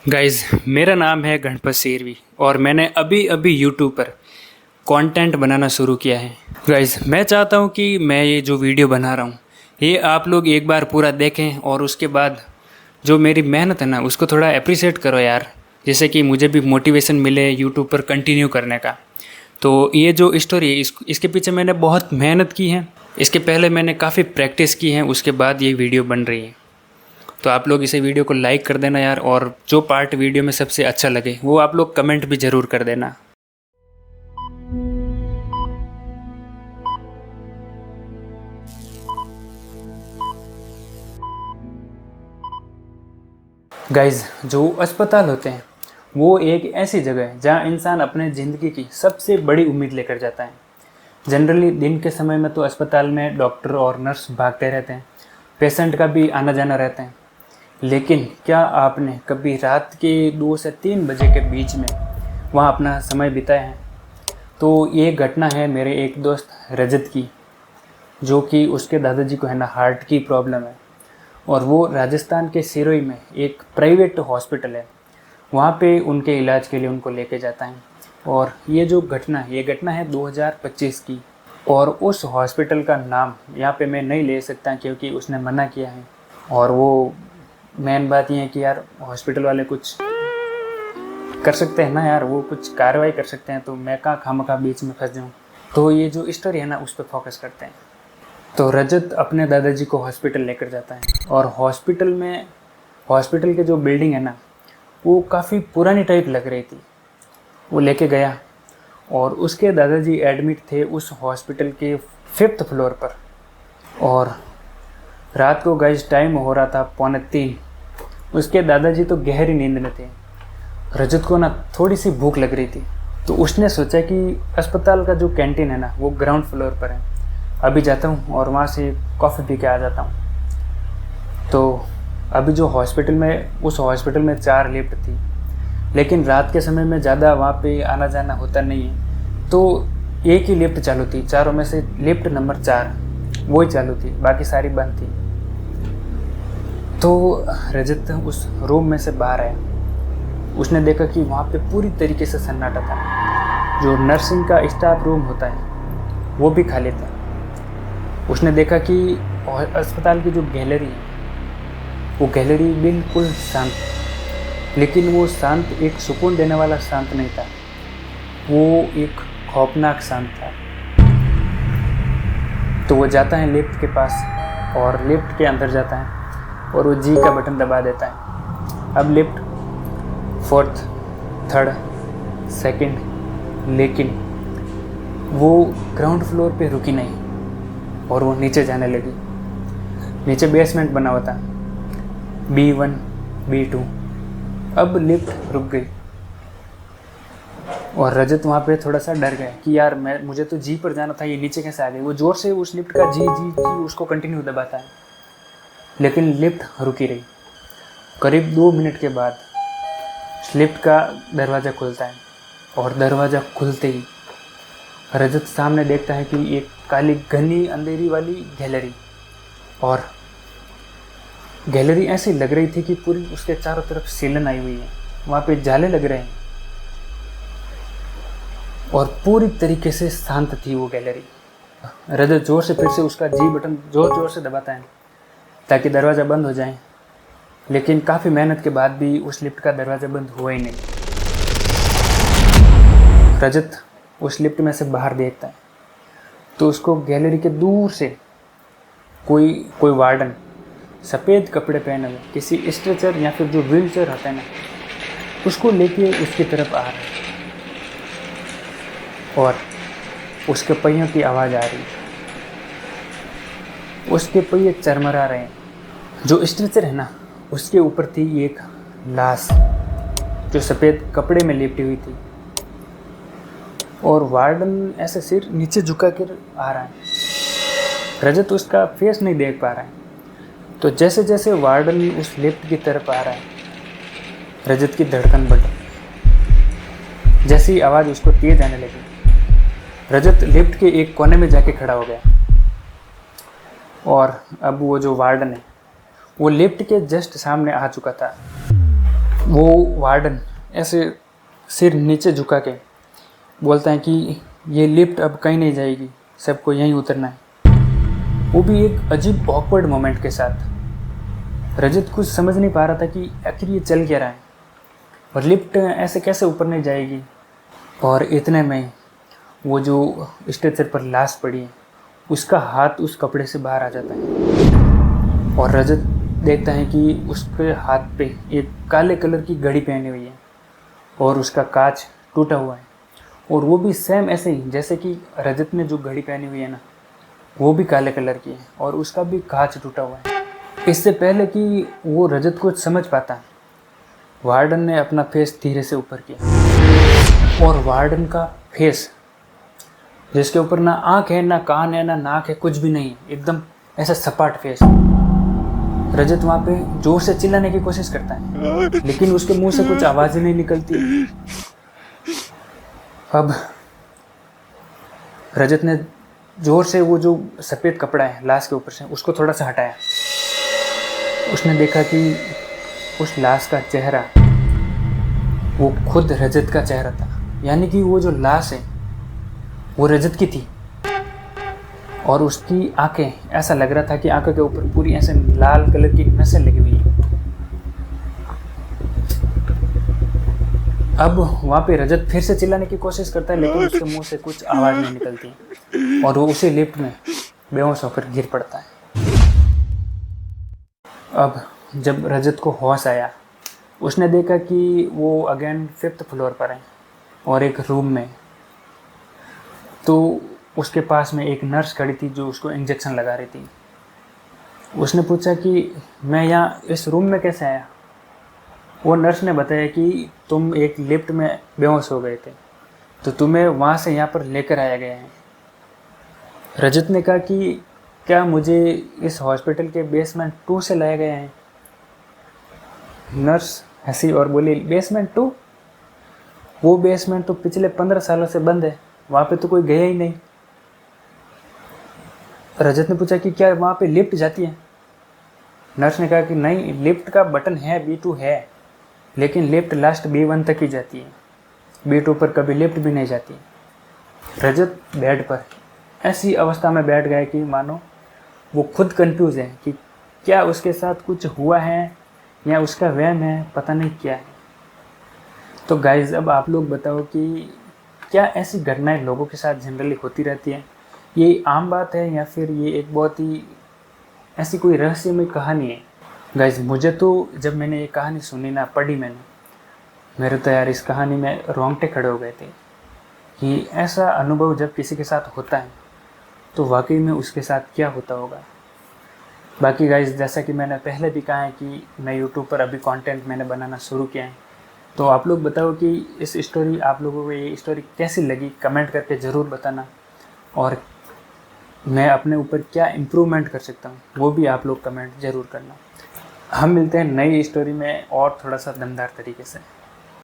Guys, मेरा नाम है गणपत शेरवी और मैंने अभी अभी यूट्यूब पर कंटेंट बनाना शुरू किया है। गाइज़, मैं चाहता हूँ कि मैं ये जो वीडियो बना रहा हूँ ये आप लोग एक बार पूरा देखें और उसके बाद जो मेरी मेहनत है ना उसको थोड़ा अप्रिशिएट करो यार, जैसे कि मुझे भी मोटिवेशन मिले यूट्यूब पर कंटिन्यू करने का। तो ये जो स्टोरी है इसके पीछे मैंने बहुत मेहनत की है। इसके पहले मैंने काफ़ी प्रैक्टिस की है, उसके बाद ये वीडियो बन रही है। तो आप लोग इसे वीडियो को लाइक कर देना यार, और जो पार्ट वीडियो में सबसे अच्छा लगे वो आप लोग कमेंट भी ज़रूर कर देना। गाइज़, जो अस्पताल होते हैं वो एक ऐसी जगह है जहाँ इंसान अपने ज़िंदगी की सबसे बड़ी उम्मीद लेकर जाता है। जनरली दिन के समय में तो अस्पताल में डॉक्टर और नर्स भागते रहते हैं, पेशेंट का भी आना जाना रहता है। लेकिन क्या आपने कभी रात के 2 से 3 बजे के बीच में वहाँ अपना समय बिताया है? तो ये घटना है मेरे एक दोस्त रजत की, जो कि उसके दादाजी को है ना हार्ट की प्रॉब्लम है, और वो राजस्थान के सिरोही में एक प्राइवेट हॉस्पिटल है, वहाँ पे उनके इलाज के लिए उनको लेके जाता है। और ये घटना है 2025 की, और उस हॉस्पिटल का नाम यहाँ पे मैं नहीं ले सकता क्योंकि उसने मना किया है। और वो मेन बात ये है कि यार हॉस्पिटल वाले कुछ कर सकते हैं ना यार, वो कुछ कार्रवाई कर सकते हैं, तो मैं कहाँ खामखा बीच में फंस जाऊँ। तो ये जो स्टोरी है ना उस पर फोकस करते हैं। तो रजत अपने दादाजी को हॉस्पिटल लेकर जाता है, और हॉस्पिटल के जो बिल्डिंग है ना वो काफ़ी पुरानी टाइप लग रही थी। वो लेके गया और उसके दादाजी एडमिट थे उस हॉस्पिटल के 5th फ्लोर पर, और रात को गाइस टाइम हो रहा था 2:45। उसके दादाजी तो गहरी नींद में थे। रजत को ना थोड़ी सी भूख लग रही थी, तो उसने सोचा कि अस्पताल का जो कैंटीन है ना वो ग्राउंड फ्लोर पर है, अभी जाता हूँ और वहाँ से कॉफ़ी पी के आ जाता हूँ। तो अभी उस हॉस्पिटल में 4 लिफ्ट थी, लेकिन रात के समय में ज़्यादा वहाँ पे आना जाना होता नहीं है, तो एक ही लिफ्ट चालू थी। चारों में से लिफ्ट नंबर 4 वही चालू थी, बाकी सारी बंद थी। तो रजत उस रूम में से बाहर आया। उसने देखा कि वहाँ पे पूरी तरीके से सन्नाटा था। जो नर्सिंग का स्टाफ रूम होता है वो भी खाली था। उसने देखा कि अस्पताल की जो गैलरी है वो गैलरी बिल्कुल शांत, लेकिन वो शांत एक सुकून देने वाला शांत नहीं था, वो एक खौफनाक शांत था। तो वो जाता है लिफ्ट के पास और लिफ्ट के अंदर जाता है और वो जी का बटन दबा देता है। अब लिफ्ट 4th, 3rd, 2nd, लेकिन वो ग्राउंड फ्लोर पे रुकी नहीं और वो नीचे जाने लगी। नीचे बेसमेंट बना हुआ था, B1, B2। अब लिफ्ट रुक गई और रजत वहाँ पे थोड़ा सा डर गया कि यार मुझे तो जी पर जाना था, ये नीचे कैसे आ गई। वो ज़ोर से उस लिफ्ट का जी जी जी उसको कंटिन्यू दबाता है, लेकिन लिफ्ट रुकी रही। करीब 2 मिनट के बाद लिफ्ट का दरवाज़ा खुलता है, और दरवाज़ा खुलते ही रजत सामने देखता है कि एक काली घनी अंधेरी वाली गैलरी, और गैलरी ऐसी लग रही थी कि पूरी उसके चारों तरफ सीलन आई हुई है, वहाँ पे जाले लग रहे हैं, और पूरी तरीके से शांत थी वो गैलरी। रजत जोर से फिर से उसका जी बटन जोर से दबाता है ताकि दरवाज़ा बंद हो जाए, लेकिन काफ़ी मेहनत के बाद भी उस लिफ्ट का दरवाज़ा बंद हुआ ही नहीं। रजत उस लिफ्ट में से बाहर देखता है तो उसको गैलरी के दूर से कोई वार्डन सफ़ेद कपड़े पहने हुए किसी स्ट्रेचर या फिर जो व्हील चेयर होता है ना उसको लेके उसकी तरफ आ रहा है, और उसके पहियों की आवाज़ आ रही है। उसके पहिए चरमरा रहे हैं। जो स्ट्रेचर है ना उसके ऊपर थी एक लाश जो सफ़ेद कपड़े में लिपटी हुई थी, और वार्डन ऐसे सिर नीचे झुका कर आ रहा है। रजत उसका फेस नहीं देख पा रहा है। तो जैसे जैसे वार्डन उस लिफ्ट की तरफ आ रहा है, रजत की धड़कन बढ़ी। जैसी ही आवाज़ उसको तेज आने लगी, रजत लिफ्ट के एक कोने में जाके खड़ा हो गया, और अब वो जो वार्डन है वो लिफ्ट के जस्ट सामने आ चुका था। वो वार्डन ऐसे सिर नीचे झुका के बोलता है कि ये लिफ्ट अब कहीं नहीं जाएगी, सबको यहीं उतरना है। वो भी एक अजीब ऑकवर्ड मोमेंट के साथ। रजत कुछ समझ नहीं पा रहा था कि आखिर ये चल क्या रहा है और लिफ्ट ऐसे कैसे ऊपर नहीं जाएगी। और इतने में वो जो स्ट्रेचर पर लाश पड़ी है उसका हाथ उस कपड़े से बाहर आ जाता है और रजत देखता है कि उसके हाथ पे एक काले कलर की घड़ी पहनी हुई है और उसका कांच टूटा हुआ है। और वो भी सेम ऐसे ही जैसे कि रजत ने जो घड़ी पहनी हुई है ना, वो भी काले कलर की है और उसका भी कांच टूटा हुआ है। इससे पहले कि वो रजत को समझ पाता, वार्डन ने अपना फेस धीरे से ऊपर किया और वार्डन का फेस, जिसके ऊपर ना आँख है, ना कान है, ना नाक है, कुछ भी नहीं है, एकदम ऐसा सपाट फेस। रजत वहाँ पे जोर से चिल्लाने की कोशिश करता है लेकिन उसके मुंह से कुछ आवाज़ ही नहीं निकलती। अब रजत ने जोर से वो जो सफ़ेद कपड़ा है लाश के ऊपर से उसको थोड़ा सा हटाया। उसने देखा कि उस लाश का चेहरा वो खुद रजत का चेहरा था, यानी कि वो जो लाश है वो रजत की थी। और उसकी आंखें, ऐसा लग रहा था कि आंखों के ऊपर पूरी ऐसे लाल कलर की नसें लगी हुई है। अब वहाँ पे रजत फिर से चिल्लाने की कोशिश करता है लेकिन उसके मुंह से कुछ आवाज़ नहीं निकलती और वो उसी लिफ्ट में बेहोश होकर गिर पड़ता है। अब जब रजत को होश आया, उसने देखा कि वो अगेन 5th फ्लोर पर है और एक रूम में, तो उसके पास में एक नर्स खड़ी थी जो उसको इंजेक्शन लगा रही थी। उसने पूछा कि मैं यहाँ इस रूम में कैसे आया। वो नर्स ने बताया कि तुम एक लिफ्ट में बेहोश हो गए थे तो तुम्हें वहाँ से यहाँ पर लेकर आया गया है। रजत ने कहा कि क्या मुझे इस हॉस्पिटल के बेसमेंट 2 से लाया गया है। नर्स हंसी और बोली, बेसमेंट 2? वो बेसमेंट तो पिछले 15 सालों से बंद है, वहाँ पे तो कोई गया ही नहीं। रजत ने पूछा कि क्या वहाँ पे लिफ्ट जाती है। नर्स ने कहा कि नहीं, लिफ्ट का बटन है, B2 है, लेकिन लिफ्ट लास्ट B1 तक ही जाती है, B2 पर कभी लिफ्ट भी नहीं जाती। रजत बेड पर ऐसी अवस्था में बैठ गया कि मानो वो खुद कंफ्यूज है कि क्या उसके साथ कुछ हुआ है या उसका वहम है, पता नहीं क्या है। तो गाइज अब आप लोग बताओ कि क्या ऐसी घटनाएं लोगों के साथ जनरली होती रहती हैं, ये आम बात है या फिर ये एक बहुत ही ऐसी कोई रहस्यमय कहानी है। गाइज मुझे तो जब मैंने ये कहानी सुनी ना, पढ़ी मैंने, मेरे तो यार इस कहानी में रोंगटे खड़े हो गए थे कि ऐसा अनुभव जब किसी के साथ होता है तो वाकई में उसके साथ क्या होता होगा। बाकी गाइज जैसा कि मैंने पहले भी कहा है कि मैं यूट्यूब पर अभी कंटेंट मैंने बनाना शुरू किया है, तो आप लोग बताओ कि इस स्टोरी, आप लोगों को ये स्टोरी कैसी लगी, कमेंट करके ज़रूर बताना। और मैं अपने ऊपर क्या इम्प्रूवमेंट कर सकता हूँ वो भी आप लोग कमेंट ज़रूर करना। हम मिलते हैं नई स्टोरी में और थोड़ा सा दमदार तरीके से।